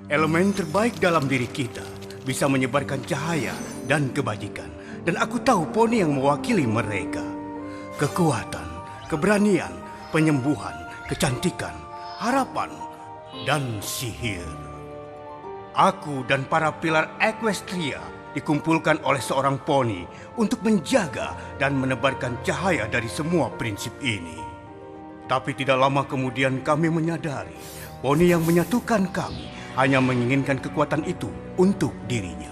Elemen terbaik dalam diri kita bisa menyebarkan cahaya dan kebajikan. Dan aku tahu poni yang mewakili mereka. Kekuatan, keberanian, penyembuhan, kecantikan, harapan, dan sihir. Aku dan para pilar Equestria dikumpulkan oleh seorang poni untuk menjaga dan menebarkan cahaya dari semua prinsip ini. Tapi tidak lama kemudian kami menyadari poni yang menyatukan kami hanya menginginkan kekuatan itu untuk dirinya.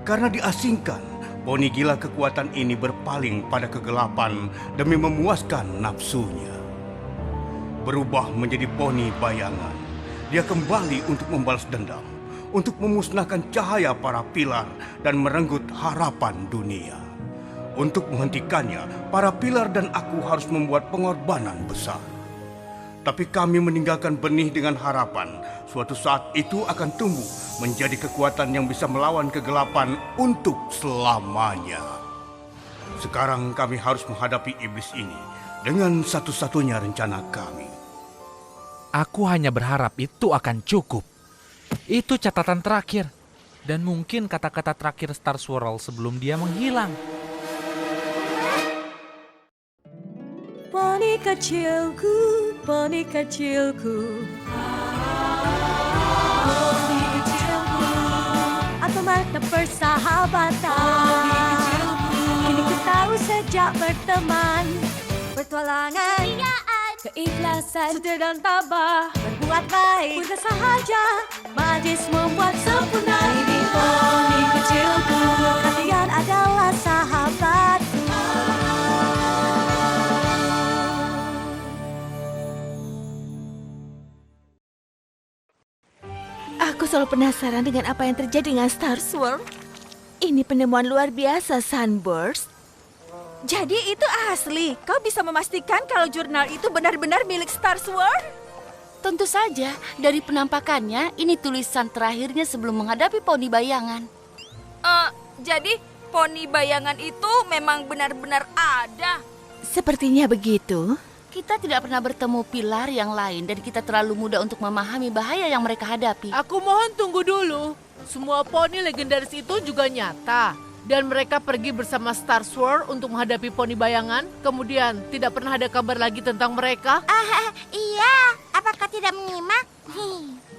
Karena diasingkan, poni gila kekuatan ini berpaling pada kegelapan demi memuaskan nafsunya. Berubah menjadi poni bayangan, dia kembali untuk membalas dendam, untuk memusnahkan cahaya para pilar dan merenggut harapan dunia. Untuk menghentikannya, para pilar dan aku harus membuat pengorbanan besar. Tapi kami meninggalkan benih dengan harapan suatu saat itu akan tumbuh menjadi kekuatan yang bisa melawan kegelapan untuk selamanya. Sekarang kami harus menghadapi iblis ini dengan satu-satunya rencana kami. Aku hanya berharap itu akan cukup. Itu catatan terakhir. Dan mungkin kata-kata terakhir Star Swirl sebelum dia menghilang. Poni kecilku, poni kecilku. Poni kecilku. Apa makna persahabatan? Kini ku tahu sejak berteman. Petualangan, keikhlasan, setia dan tabah, berbuat baik, mudah sahaja, majlis membuat sempurna. Ini poni kecilku, kalian adalah sahabatku. Aku selalu penasaran dengan apa yang terjadi dengan Star Swirl. Ini penemuan luar biasa, Sunburst. Jadi itu asli? Kau bisa memastikan kalau jurnal itu benar-benar milik Star Swirl? Tentu saja, dari penampakannya, ini tulisan terakhirnya sebelum menghadapi poni bayangan. Jadi poni bayangan itu memang benar-benar ada? Sepertinya begitu. Kita tidak pernah bertemu pilar yang lain dan kita terlalu muda untuk memahami bahaya yang mereka hadapi. Aku mohon tunggu dulu. Semua poni legendaris itu juga nyata. Dan mereka pergi bersama Star Swirl untuk menghadapi poni bayangan. Kemudian tidak pernah ada kabar lagi tentang mereka. Iya, apakah tidak menyimak?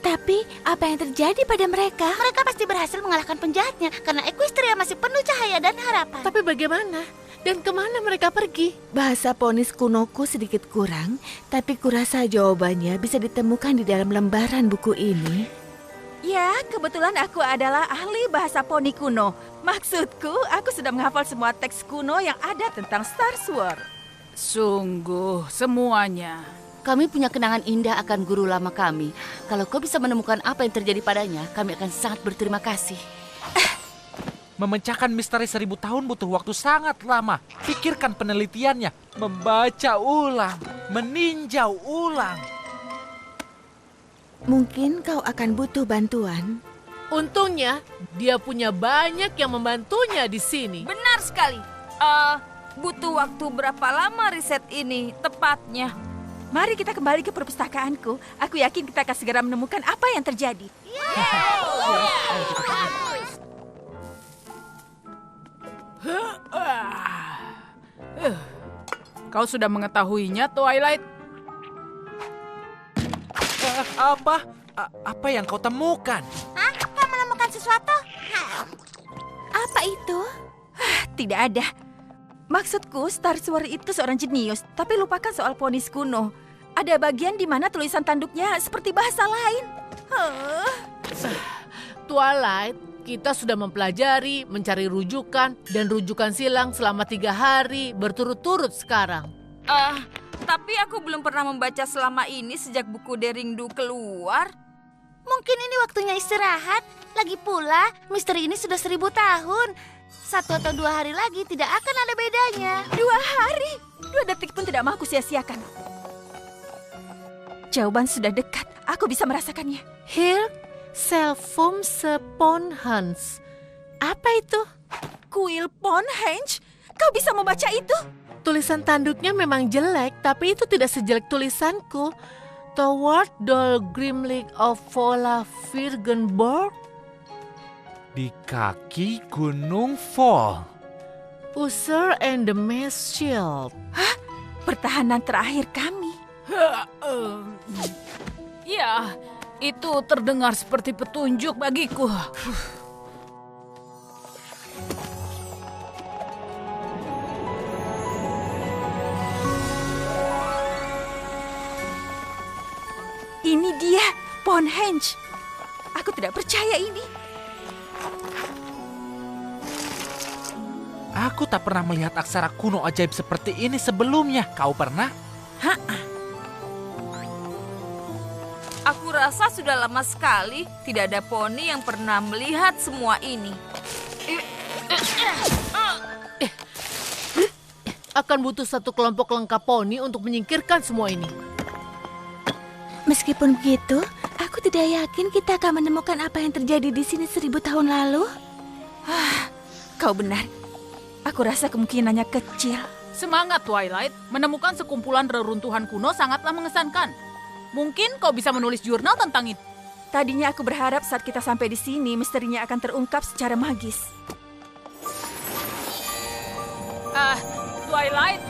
Tapi apa yang terjadi pada mereka? Mereka pasti berhasil mengalahkan penjahatnya karena Equestria masih penuh cahaya dan harapan. Tapi bagaimana? Dan kemana mereka pergi? Bahasa ponis kunoku sedikit kurang, tapi kurasa jawabannya bisa ditemukan di dalam lembaran buku ini. Ya, kebetulan aku adalah ahli bahasa poni kuno. Maksudku, aku sudah menghafal semua teks kuno yang ada tentang Star Swirl. Sungguh, semuanya. Kami punya kenangan indah akan guru lama kami. Kalau kau bisa menemukan apa yang terjadi padanya, kami akan sangat berterima kasih. Memecahkan misteri 1000 tahun butuh waktu sangat lama. Pikirkan penelitiannya, membaca ulang, meninjau ulang. Mungkin kau akan butuh bantuan. Untungnya, dia punya banyak yang membantunya di sini. Benar sekali. Butuh waktu berapa lama riset ini tepatnya? Mari kita kembali ke perpustakaanku. Aku yakin kita akan segera menemukan apa yang terjadi. Kau sudah mengetahuinya, Twilight? Apa yang kau temukan? Kau menemukan sesuatu? Apa itu? Tidak ada. Maksudku, Star Swirl itu seorang jenius, tapi lupakan soal ponis kuno. Ada bagian di mana tulisan tanduknya seperti bahasa lain. Twilight, kita sudah mempelajari, mencari rujukan, dan rujukan silang selama 3 hari berturut-turut sekarang. Tapi aku belum pernah membaca selama ini sejak buku Deringdu keluar. Mungkin ini waktunya istirahat. Lagi pula, misteri ini sudah 1000 tahun. 1 atau 2 hari lagi tidak akan ada bedanya. 2 hari? 2 detik pun tidak mau aku sia-siakan. Jawaban sudah dekat. Aku bisa merasakannya. Hilk Selvum Seponhans. Apa itu? Kuil Ponhenge? Kau bisa membaca itu? Tulisan tanduknya memang jelek, tapi itu tidak sejelek tulisanku. Toward Dol Grimlig of Vola Virgenborg. Di kaki Gunung Vol. Usher and the Mace Shield. Pertahanan terakhir kami. Ya, itu terdengar seperti petunjuk bagiku. Ini dia, pohon Henge. Aku tidak percaya ini. Aku tak pernah melihat aksara kuno ajaib seperti ini sebelumnya. Kau pernah? Aku rasa sudah lama sekali tidak ada poni yang pernah melihat semua ini. Akan butuh satu kelompok lengkap poni untuk menyingkirkan semua ini. Meskipun begitu, aku tidak yakin kita akan menemukan apa yang terjadi di sini 1000 tahun lalu. Kau benar. Aku rasa kemungkinannya kecil. Semangat, Twilight. Menemukan sekumpulan reruntuhan kuno sangatlah mengesankan. Mungkin kau bisa menulis jurnal tentang itu. Tadinya aku berharap saat kita sampai di sini, misterinya akan terungkap secara magis. Twilight.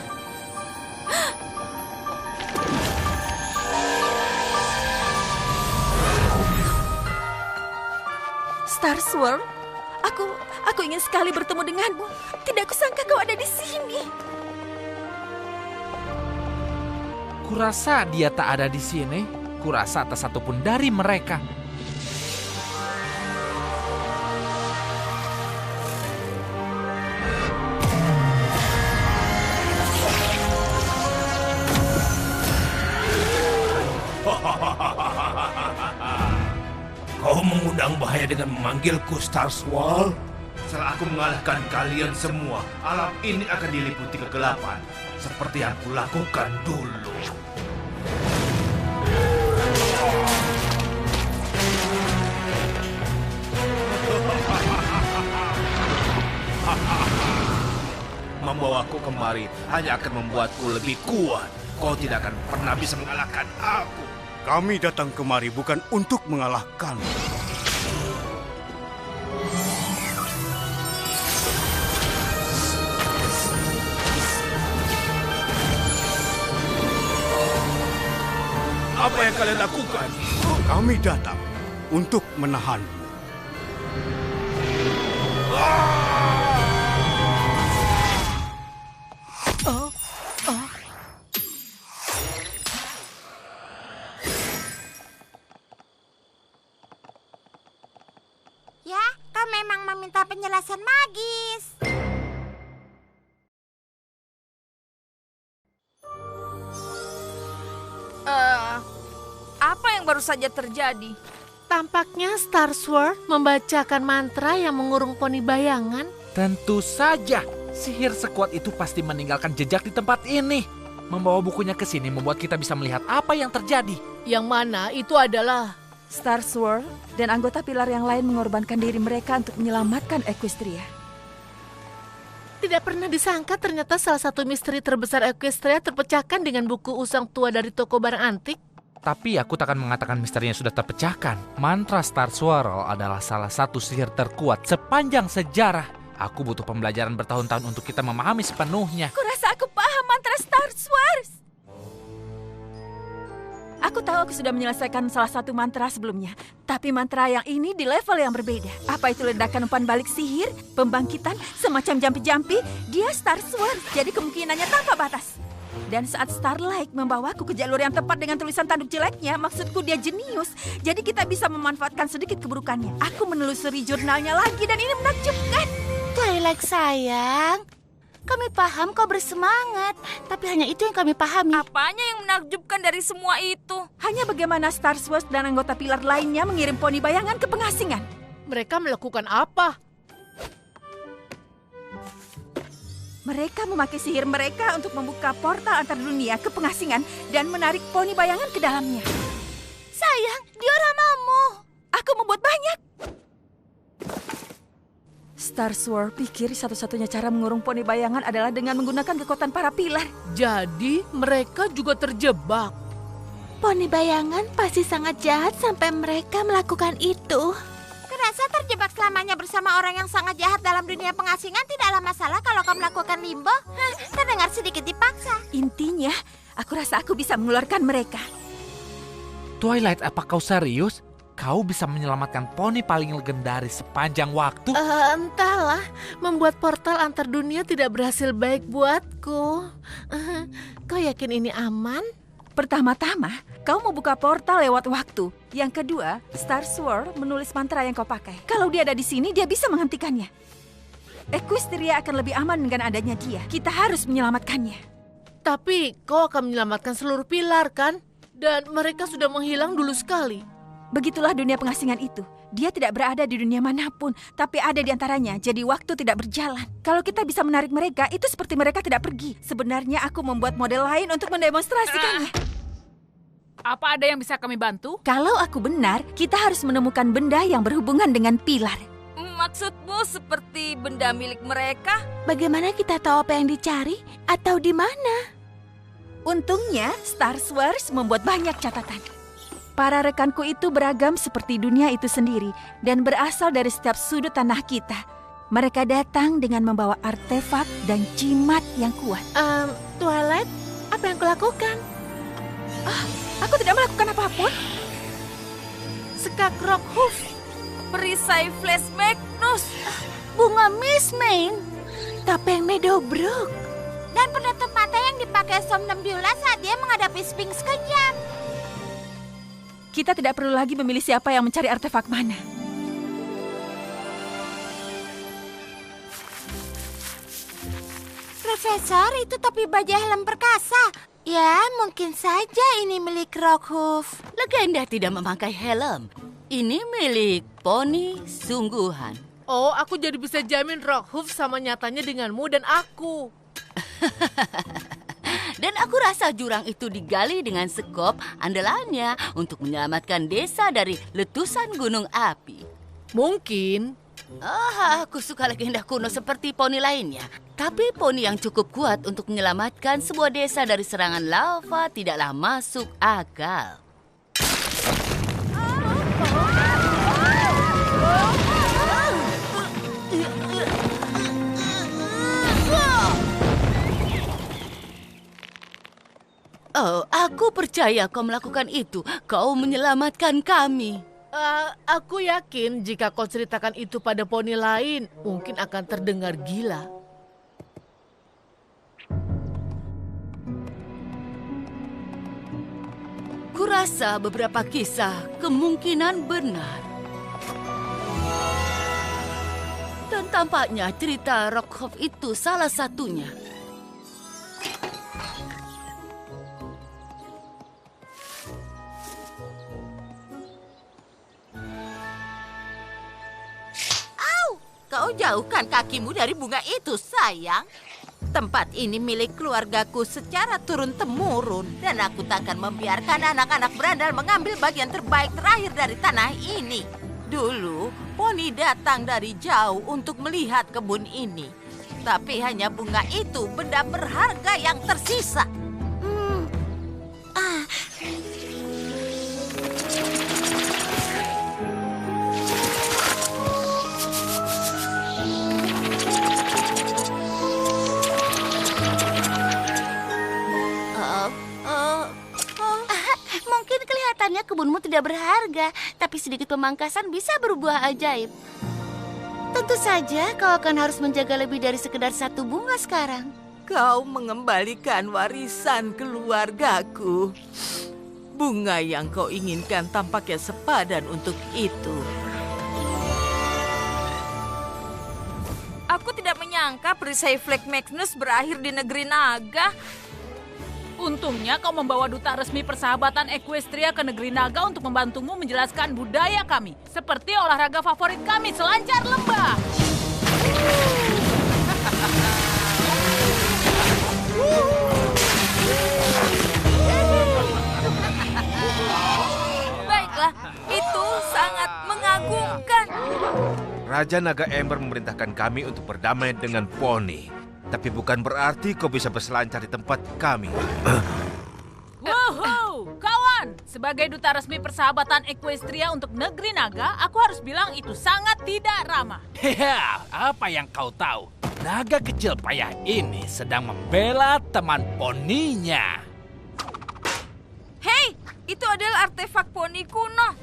Star Swirl, aku ingin sekali bertemu denganmu. Tidak kusangka kau ada di sini. Kurasa dia tak ada di sini. Kurasa tak satupun dari mereka. Kau mengundang bahaya dengan memanggilku Star Swirl? Setelah aku mengalahkan kalian semua, alam ini akan diliputi kegelapan, seperti yang kulakukan dulu. Membawaku kemari hanya akan membuatku lebih kuat. Kau tidak akan pernah bisa mengalahkan aku. Kami datang kemari bukan untuk mengalahkanmu. Apa yang kalian lakukan? Kami datang untuk menahanmu. Ya, kau memang meminta penjelasan magis. Apa yang baru saja terjadi? Tampaknya Star Swirl membacakan mantra yang mengurung poni bayangan. Tentu saja. Sihir sekuat itu pasti meninggalkan jejak di tempat ini. Membawa bukunya ke sini membuat kita bisa melihat apa yang terjadi. Yang mana itu adalah Star Swirl dan anggota pilar yang lain mengorbankan diri mereka untuk menyelamatkan Equestria. tidak pernah disangka ternyata salah satu misteri terbesar Equestria terpecahkan dengan buku usang tua dari toko barang antik. Tapi aku tak akan mengatakan misterinya sudah terpecahkan. Mantra Star Swirl adalah salah satu sihir terkuat sepanjang sejarah. Aku butuh pembelajaran bertahun-tahun untuk kita memahami sepenuhnya. Kurasa aku paham mantra Star Swirl. Aku tahu aku sudah menyelesaikan salah satu mantra sebelumnya. Tapi mantra yang ini di level yang berbeda. Apa itu ledakan umpan balik sihir, pembangkitan, semacam jampi-jampi? Dia Star Swirl, jadi kemungkinannya tanpa batas. Dan saat Starlight membawaku ke jalur yang tepat dengan tulisan tanduk jeleknya, maksudku dia jenius. Jadi kita bisa memanfaatkan sedikit keburukannya. Aku menelusuri jurnalnya lagi dan ini menakjubkan. Twilight sayang, kami paham kau bersemangat, tapi hanya itu yang kami pahami. Apanya yang menakjubkan dari semua itu? Hanya bagaimana Star Swirl dan anggota pilar lainnya mengirim poni bayangan ke pengasingan. Mereka melakukan apa? Mereka memakai sihir mereka untuk membuka portal antar dunia ke pengasingan dan menarik poni bayangan ke dalamnya. Sayang, dioramamu. Aku membuat banyak. Star Swirl pikir satu-satunya cara mengurung poni bayangan adalah dengan menggunakan kekuatan para pilar. Jadi mereka juga terjebak. poni bayangan pasti sangat jahat sampai mereka melakukan itu. Kurasa terjebak selamanya bersama orang yang sangat jahat dalam dunia pengasingan tidaklah masalah kalau kau melakukan limbo. Terdengar sedikit dipaksa. Intinya, aku rasa aku bisa mengeluarkan mereka. Twilight, apa kau serius? Kau bisa menyelamatkan poni paling legendaris sepanjang waktu? Entahlah, membuat portal antar dunia tidak berhasil baik buatku. Kau yakin ini aman? Pertama-tama, kau mau buka portal lewat waktu. Yang kedua, Star Sword menulis mantra yang kau pakai. Kalau dia ada di sini, dia bisa menghentikannya. Equestria akan lebih aman dengan adanya dia. Kita harus menyelamatkannya. Tapi kau akan menyelamatkan seluruh pilar kan? Dan mereka sudah menghilang dulu sekali. Begitulah dunia pengasingan itu. Dia tidak berada di dunia manapun, tapi ada di antaranya, jadi waktu tidak berjalan. Kalau kita bisa menarik mereka, itu seperti mereka tidak pergi. Sebenarnya aku membuat model lain untuk mendemonstrasikannya. Apa ada yang bisa kami bantu? Kalau aku benar, kita harus menemukan benda yang berhubungan dengan pilar. Maksudmu seperti benda milik mereka? Bagaimana kita tahu apa yang dicari atau di mana? Untungnya, Star Wars membuat banyak catatan. Para rekanku itu beragam seperti dunia itu sendiri dan berasal dari setiap sudut tanah kita. Mereka datang dengan membawa artefak dan jimat yang kuat. Twilight, apa yang kau lakukan? Aku tidak melakukan apapun. Sekak Rockhoof. Perisai Flash Magnus. Bunga Miss Main Topeng Meadowbrook. dan penutup mata yang dipakai Somnambula saat dia menghadapi Sphinx kejam. Kita tidak perlu lagi memilih siapa yang mencari artefak mana. Profesor, itu topi baja helm perkasa. Ya, mungkin saja ini milik Rockhoof. Legenda tidak memakai helm. Ini milik poni sungguhan. Oh, aku jadi bisa jamin Rockhoof sama nyatanya denganmu dan aku. Dan aku rasa jurang itu digali dengan sekop andalannya untuk menyelamatkan desa dari letusan gunung api. Mungkin. Aku suka legenda kuno seperti poni lainnya. Tapi poni yang cukup kuat untuk menyelamatkan sebuah desa dari serangan lava tidaklah masuk akal. Oh, aku percaya kau melakukan itu. Kau menyelamatkan kami. Aku yakin jika kau ceritakan itu pada poni lain, mungkin akan terdengar gila. Kurasa beberapa kisah kemungkinan benar. Dan tampaknya cerita Rockhoof itu salah satunya. Kau jauhkan kakimu dari bunga itu, sayang. Tempat ini milik keluargaku secara turun-temurun. Dan aku takkan membiarkan anak-anak berandal mengambil bagian terbaik terakhir dari tanah ini. Dulu, poni datang dari jauh untuk melihat kebun ini. Tapi hanya bunga itu benda berharga yang tersisa. Mungkin kelihatannya kebunmu tidak berharga, tapi sedikit pemangkasan bisa berbuah ajaib. Tentu saja kau akan harus menjaga lebih dari sekedar satu bunga sekarang. Kau mengembalikan warisan keluargaku. Bunga yang kau inginkan tampaknya sepadan untuk itu. Aku tidak menyangka perisai Flash Magnus berakhir di negeri naga. Untungnya kau membawa duta resmi persahabatan Equestria ke negeri naga untuk membantumu menjelaskan budaya kami. Seperti olahraga favorit kami, selancar lembah. Baiklah, itu sangat mengagumkan. Raja Naga Ember memerintahkan kami untuk berdamai dengan poni. Tapi bukan berarti kau bisa berselancar di tempat kami. Woohoo! Kawan, Bukan, sebagai duta resmi persahabatan Equestria untuk negeri naga, aku harus bilang itu sangat tidak ramah. Hehe, apa yang kau tahu? Naga kecil payah ini sedang membela teman poninya. Hei, itu adalah artefak poni kuno.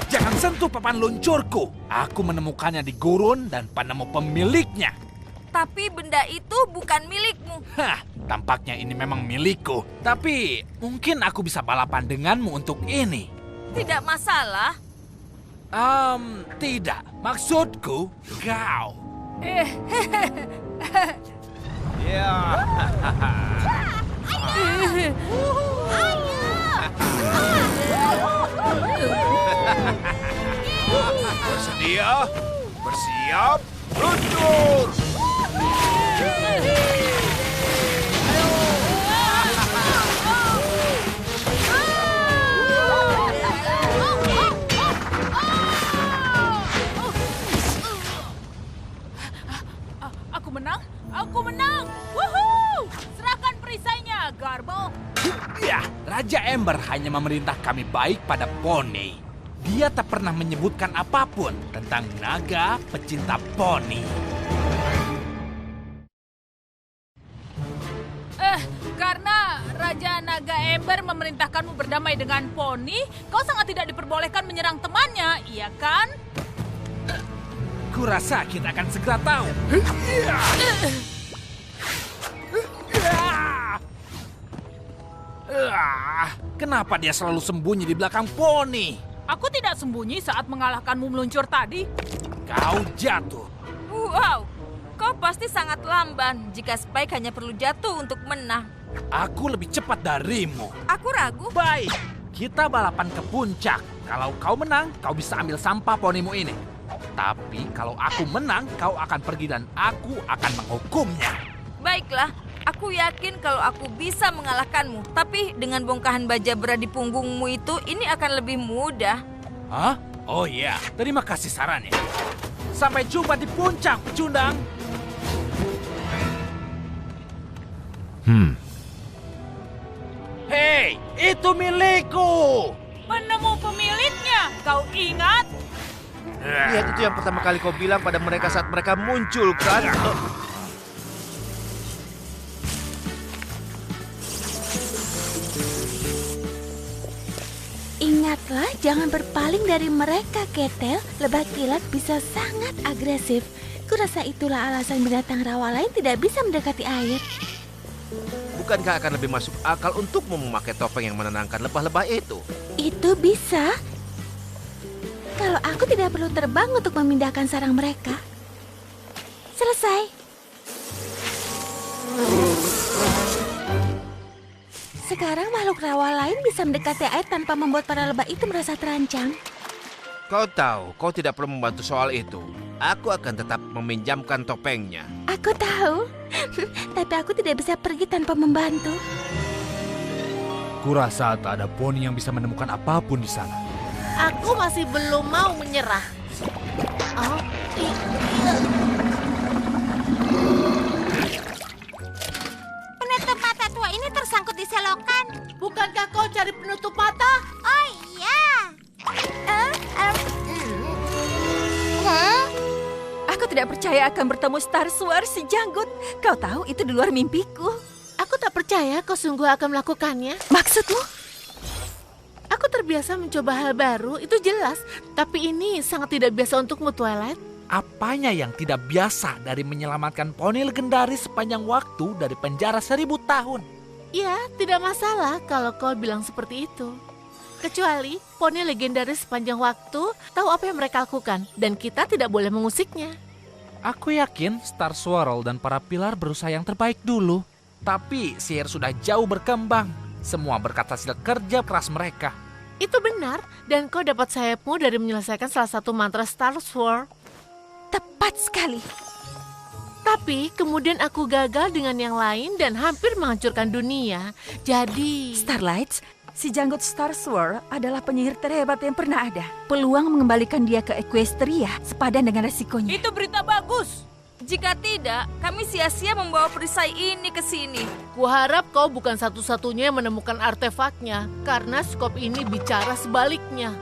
Jangan sentuh papan luncurku. Aku menemukannya di gurun dan penemu pemiliknya. Tapi benda itu bukan milikmu. Hah, tampaknya ini memang milikku. Tapi mungkin aku bisa balapan denganmu untuk ini. Tidak masalah. Tidak. Maksudku, kau. Ya. Bersedia? Bersiap? Luncur! Aku menang! Aku menang! Woohoo! Serahkan perisainya, Garbo! Ya, Raja Ember hanya memerintah kami baik pada poni. Dia tak pernah menyebutkan apapun tentang naga pecinta poni. Karena Raja Naga Ember memerintahkanmu berdamai dengan poni, kau sangat tidak diperbolehkan menyerang temannya, iya kan? Kurasa kita akan segera tahu. Kenapa dia selalu sembunyi di belakang poni? Aku tidak sembunyi saat mengalahkanmu meluncur tadi. Kau jatuh. Wow, kau pasti sangat lamban jika Spike hanya perlu jatuh untuk menang. Aku lebih cepat darimu. Aku ragu. Baik, kita balapan ke puncak. Kalau kau menang, kau bisa ambil sampah ponimu ini. Tapi kalau aku menang, kau akan pergi dan aku akan menghukumnya. Baiklah, aku yakin kalau aku bisa mengalahkanmu. Tapi dengan bongkahan baja berat di punggungmu itu, ini akan lebih mudah. Hah? Oh iya, terima kasih sarannya. Sampai jumpa di puncak, pecundang. Hei, itu milikku. Penemu pemiliknya, kau ingat? Lihat, itu yang pertama kali kau bilang pada mereka saat mereka muncul, kan? Ingatlah, jangan berpaling dari mereka, Ketel. Lebah kilat bisa sangat agresif. Kurasa itulah alasan binatang rawa lain tidak bisa mendekati air. Bukankah akan lebih masuk akal untukmu memakai topeng yang menenangkan lebah-lebah itu? Itu bisa. Kalau aku tidak perlu terbang untuk memindahkan sarang mereka. Selesai. Sekarang makhluk rawa lain bisa mendekati air tanpa membuat para lebah itu merasa terancam. Kau tahu, kau tidak perlu membantu soal itu. Aku akan tetap meminjamkan topengnya. Aku tahu, tapi aku tidak bisa pergi tanpa membantu. Kurasa tak ada poni yang bisa menemukan apapun di sana. Aku masih belum mau menyerah. Oh, iya. Penutup mata tua ini tersangkut di selokan. Bukankah kau cari penutup mata? Oh iya. Aku tidak percaya akan bertemu Star Sword si janggut. Kau tahu itu di luar mimpiku. Aku tak percaya kau sungguh akan melakukannya. Maksudmu? Aku terbiasa mencoba hal baru, itu jelas. Tapi ini sangat tidak biasa untukmu, Twilight. Apanya yang tidak biasa dari menyelamatkan poni legendaris sepanjang waktu dari penjara 1000 tahun? Ya, tidak masalah kalau kau bilang seperti itu. Kecuali poni legendaris sepanjang waktu tahu apa yang mereka lakukan dan kita tidak boleh mengusiknya. Aku yakin Star Swirl dan para pilar berusaha yang terbaik dulu. Tapi sihir sudah jauh berkembang. Semua berkat hasil kerja keras mereka. Itu benar, dan kau dapat sayapmu dari menyelesaikan salah satu mantra Star Swirl. Tepat sekali. Tapi kemudian aku gagal dengan yang lain dan hampir menghancurkan dunia. Jadi... Starlight, si janggut Star Swirl adalah penyihir terhebat yang pernah ada. Peluang mengembalikan dia ke Equestria sepadan dengan resikonya. Itu berita bagus. Jika tidak, kami sia-sia membawa perisai ini ke sini. Kuharap kau bukan satu-satunya yang menemukan artefaknya, karena skop ini bicara sebaliknya.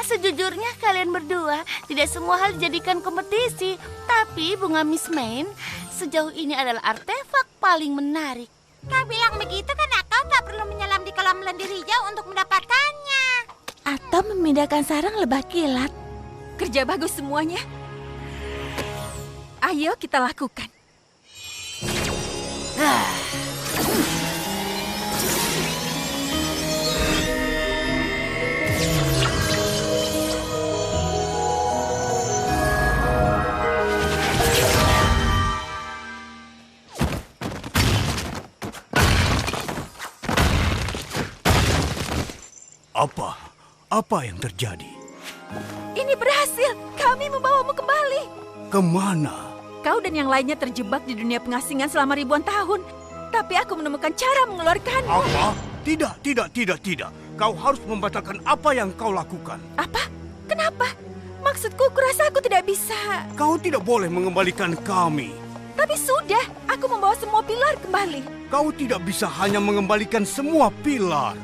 Sejujurnya kalian berdua tidak semua hal dijadikan kompetisi. Tapi bunga Miss Main sejauh ini adalah artefak paling menarik. Kau bilang begitu karena kau tak perlu menyelam di kolam lendir hijau untuk mendapatkannya. Atau memindahkan sarang lebah kilat. Kerja bagus semuanya. Ayo kita lakukan. Apa yang terjadi? Ini berhasil. Kami membawamu kembali. Kemana? Kau dan yang lainnya terjebak di dunia pengasingan selama ribuan tahun. Tapi aku menemukan cara mengeluarkanmu. Apa? Tidak. Kau harus membatalkan apa yang kau lakukan. Apa? Kenapa? Maksudku, kurasa aku tidak bisa. Kau tidak boleh mengembalikan kami. Tapi sudah, aku membawa semua pilar kembali. Kau tidak bisa hanya mengembalikan semua pilar.